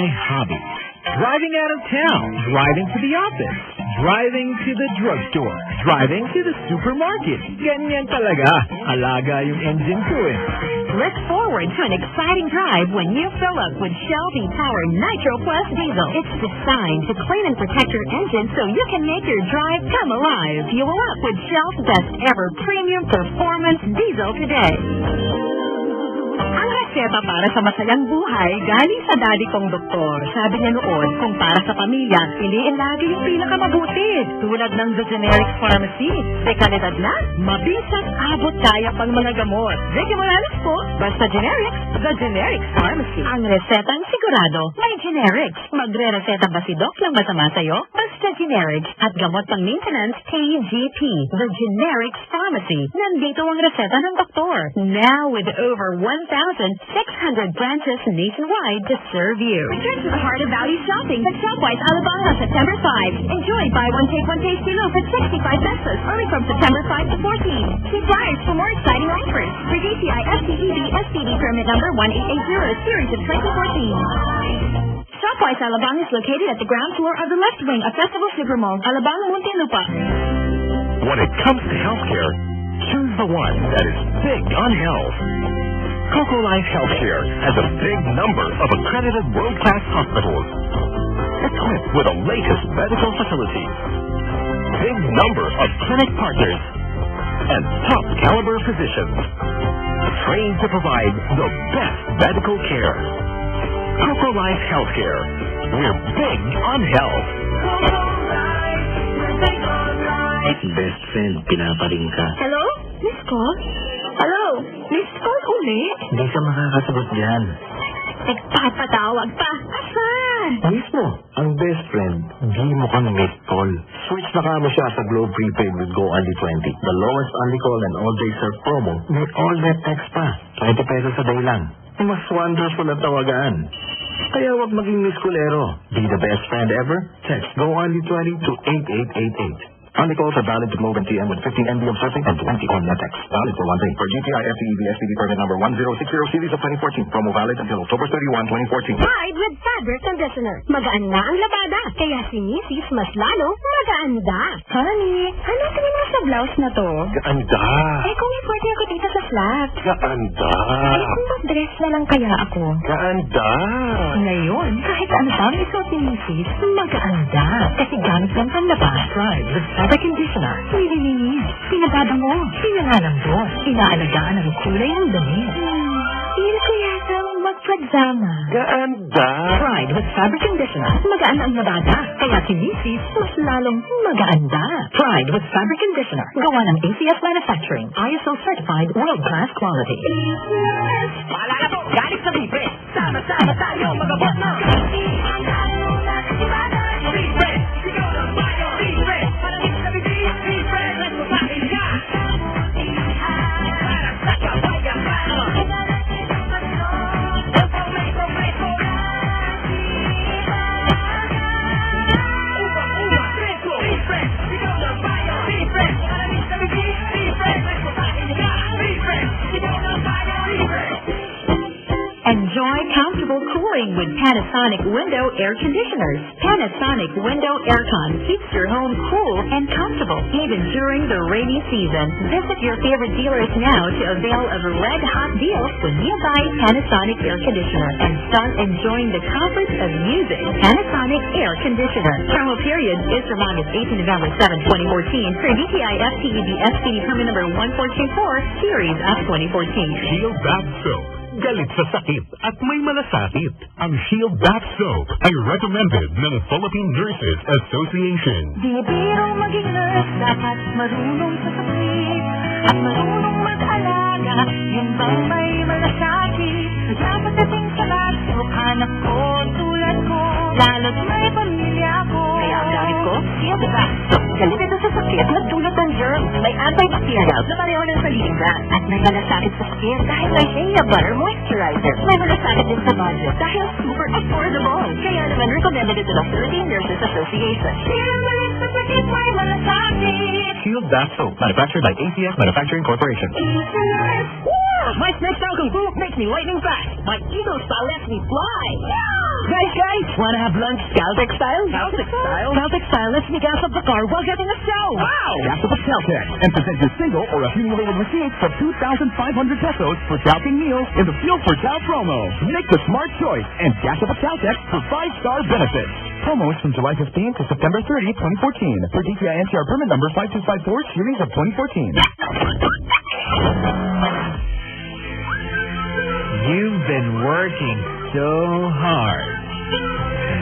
my hobbies. Driving out of town, driving to the office, driving to the drugstore, driving to the supermarket. Ganyan talaga. Alaga yung engine ko eh. Look forward to an exciting drive when you fill up with Shell V-Power Nitro Plus Diesel. It's designed to clean and protect your engine so you can make your drive come alive. Fuel up with Shell's best ever premium performance diesel today. Ang reseta para sa masayang buhay galing sa daddy kong doktor. Sabi niya noon, kung para sa pamilya, piliin lagi yung pinakamabuti. Tulad ng The Generics Pharmacy. De kalidad na, mabilis at abot kaya pang mga gamot. Ricky Morales po, basta Generics, The Generics Pharmacy. Ang resetang sigurado, may Generics. Magre-reseta ba si Doc ng masama sa'yo? Basta Generics. At gamot pang maintenance, KGP, The Generics Pharmacy. Nandito ang reseta ng doktor. Now with over 1,600 branches nationwide to serve you. Return to the heart of value shopping at Shopwise Alabama September 5. Enjoy buy one take one tasty loaf at 65 pesos only from September 5 to 14. See flyers for more exciting offers. For DTI FTEB SPD permit number 1880 series of 2014. Shopwise Alabang is located at the ground floor of the left wing of Festival Supermall, Alabang, Muntinlupa. When it comes to healthcare, choose the one that is big on health. Coco Life Healthcare has a big number of accredited world-class hospitals, equipped with the latest medical facilities, big number of clinic partners, and top caliber physicians, trained to provide the best medical care. Coco Life Healthcare. We're big on health. Best friend, pinaparing ka. Hello? Miss Call? Hello? Miss Call uli? Hindi ka makakasagot dyan. Nagpapatawag pa. Asan? Mismo, ang best friend, di mo ka missed call. Switch na kamo siya sa Globe Prepaid with Go Only 20. The lowest only call and all-day surf promo. May all-net text pa. 20 pesos a day lang. Mas wonderful ang tawagan. Kaya wag maging miskulero. Be the best friend ever? Text Go Only 20 to 8888. Only calls are valid to Globe and TM with 15 MB of surfing and 20 on net text. Valid for one day. For GTI FTEB SPD permit number 1060 series of 2014. Promo valid until October 31, 2014. Ride with fabric conditioner. Magaan na ang labada. Kaya si Mrs. mas lalo magaanda. Honey, ano tingin mo sa blouse na to? Gaanda. Eh kung importe ako dito sa flat. Gaanda. Eh kung mag-dress na lang kaya ako. Gaanda. Ngayon, kahit ano pang isuot ni Mrs. magaanda. Kasi gamit lang ang labas. Ride with fabric conditioner. Nililinis, pinababango, pinalalambot, inaalagaan ang kulay ng damit. Feel ko yata magpadrama. Gaanda. Ride with fabric conditioner. Magaan ang nabada, kaya si Mrs. mas lalong magaanda. Pride with fabric conditioner. Gawa ng ACS Manufacturing. ISO certified world-class quality. Paalala po, galing sa libre. Sama-sama tayo, mga bata. Enjoy comfortable cooling with Panasonic Window Air Conditioners. Panasonic Window Aircon keeps your home cool and comfortable even during the rainy season. Visit your favorite dealers now to avail of red-hot deals when you buy Panasonic Air Conditioner and start enjoying the comfort of using Panasonic Air Conditioner. Promo period is from August 8 to November 7, 2014 for DTI FTEB SPD permit number 1424 series of 2014. Shield Bath Soap. Galit sa sakit at may malasakit. Ang Shield Bath Soap ay recommended ng Philippine Nurses Association. Di biro maging nurse, dapat marunong sa sakit at marunong mag-alaga. Yun bang may malasakit? Dapat nating salat sa anak ko tulad ko, lalo't may pamilya ko. Kaya ang gamit ko, Shield Bath Soap. Galit ito sa sakit na dulot ng germs. May antibacterial na pareho ng sa leading brand. At may malasakit sa skin dahil may Shea Butter Moisturizer. May malasakit din sa budget dahil super affordable. Kaya naman recommended ito ng Philippine Nurses Association. Shield sa sakit, may malasakit. Shield Bath Soap. Manufactured by ACS Manufacturing Corporation. My Snake Style Kung Fu makes me lightning fast. My Eagle Style lets me fly. Guys, guys? Want to have lunch Caltex style? Caltex style? Caltex style lets me gas up the car while getting a show. Wow! Gas up at Caltex and present your single or accumulated receipts for 2,500 pesos for Calting meals in the Fuel for Cal promo. Make the smart choice and gas up at Caltex for 5-star benefits. Promos from July 15 to September 30, 2014. For DTI NCR permit number 5254 series of 2014. You've been working so hard.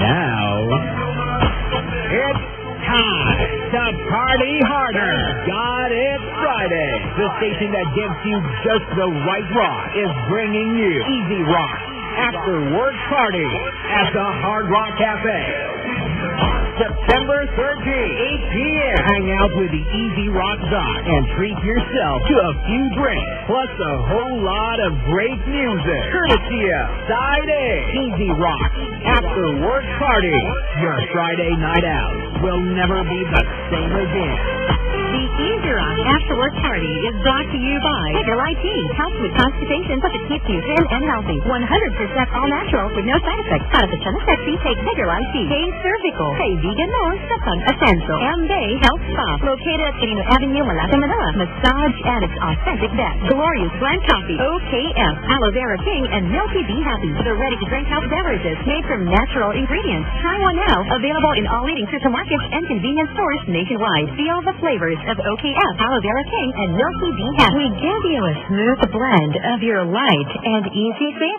Now, it's time to party harder. God, it's Friday. The station that gives you just the right rock is bringing you Easy Rock After Work Party at the Hard Rock Cafe. September 13th, 8 p.m. Hang out with the Easy Rock Doc and treat yourself to a few drinks, plus a whole lot of great music. Courtesy of Side A. Easy Rock After Work Party. Your Friday night out will never be the same again. The Easy Rock After Work Party is brought to you by Pedialyte Tea. Helps with constipation, plus it keeps you thin and healthy. 100% all natural with no side effects. Para sa tiyan sexy, take Pedialyte Tea. Hey Cervical. Hey Vegan Nose sa Pag-Asenso. M-Bay Health Spa. Located at Quirino Avenue, Malacca, Manila. Massage at its authentic best. Glorious Blend Coffee. OKF. Aloe Vera King and Milky Be Happy. The ready-to-drink health beverages made from natural ingredients. Try one now. Available in all leading supermarkets and convenience stores nationwide. Feel the flavors of OKF, Aloe Vera King, and Milky Be Happy. We give you a smooth blend of your light and easy favorite.